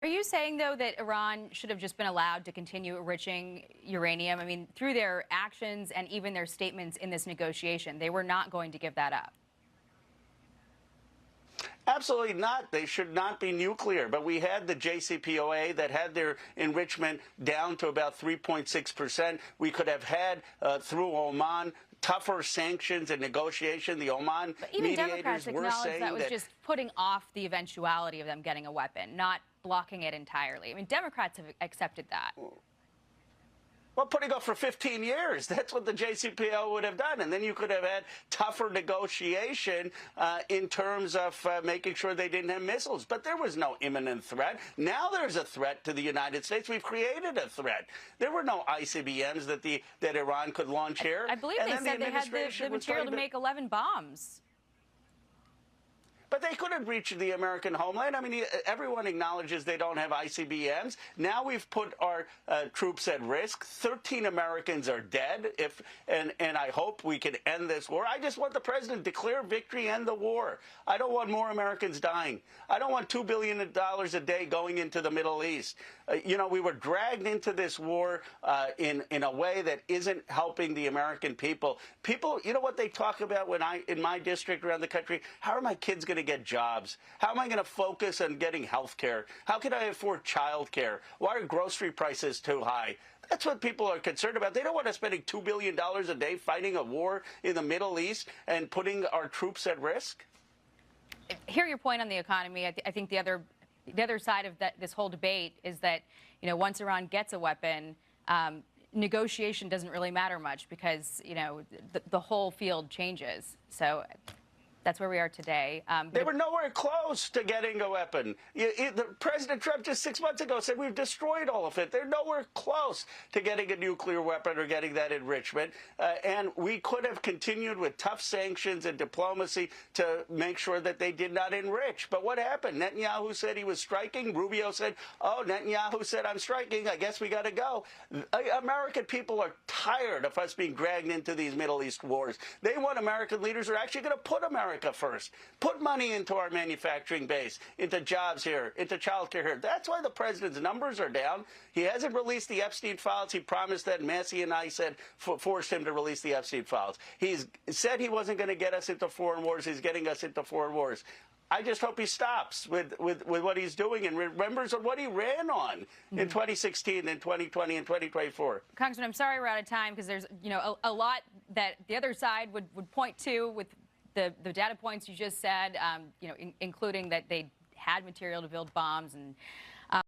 Are you saying, though, that Iran should have just been allowed to continue enriching uranium? I mean, through their actions and even their statements in this negotiation, they were not going to give that up. Absolutely not. They should not be nuclear. But we had the JCPOA that had their enrichment down to about 3.6%. We could have had, through Oman, tougher sanctions and negotiation. The Oman but even mediators Democrats were acknowledged saying that was just putting off the eventuality of them getting a weapon, not blocking it entirely. I mean, Democrats have accepted that. Well, putting off for 15 years, that's what the JCPOA would have done. And then you could have had tougher negotiation in terms of making sure they didn't have missiles. But there was no imminent threat. Now there's a threat to the United States. We've created a threat. There were no ICBMs that Iran could launch here. I believe they said they had the material to make 11 bombs. But they couldn't reach the American homeland. I mean, everyone acknowledges they don't have ICBMs. Now we've put our troops at risk. 13 Americans are dead. And I hope we can end this war. I just want the president to declare victory, end the war. I don't want more Americans dying. I don't want $2 billion a day going into the Middle East. We were dragged into this war in a way that isn't helping the American people. People, you know what they talk about in my district around the country? How are my kids going to get jobs? How am I going to focus on getting health care? How can I afford child care? Why are grocery prices too high? That's what people are concerned about. They don't want us spending $2 billion a day fighting a war in the Middle East and putting our troops at risk. I hear your point on the economy. I think the other side of this whole debate is that, once Iran gets a weapon, negotiation doesn't really matter much because, the whole field changes. So that's where we are today. They were nowhere close to getting a weapon. President Trump just 6 months ago said we've destroyed all of it. They're nowhere close to getting a nuclear weapon or getting that enrichment. And we could have continued with tough sanctions and diplomacy to make sure that they did not enrich. But what happened? Netanyahu said he was striking. Rubio said, oh, Netanyahu said I'm striking. I guess we got to go. American people are tired of us being dragged into these Middle East wars. They want American leaders who are actually going to put America first. Put money into our manufacturing base, into jobs here, into child care here. That's why the president's numbers are down. He hasn't released the Epstein files. He promised that. Massey and I said forced him to release the Epstein files. He's said he wasn't going to get us into foreign wars. He's getting us into foreign wars. I just hope he stops with what he's doing and remembers what he ran on in 2016 and 2020 and 2024. Congressman, I'm sorry we're out of time because there's a lot that the other side would point to with the data points you just said, including that they had material to build bombs and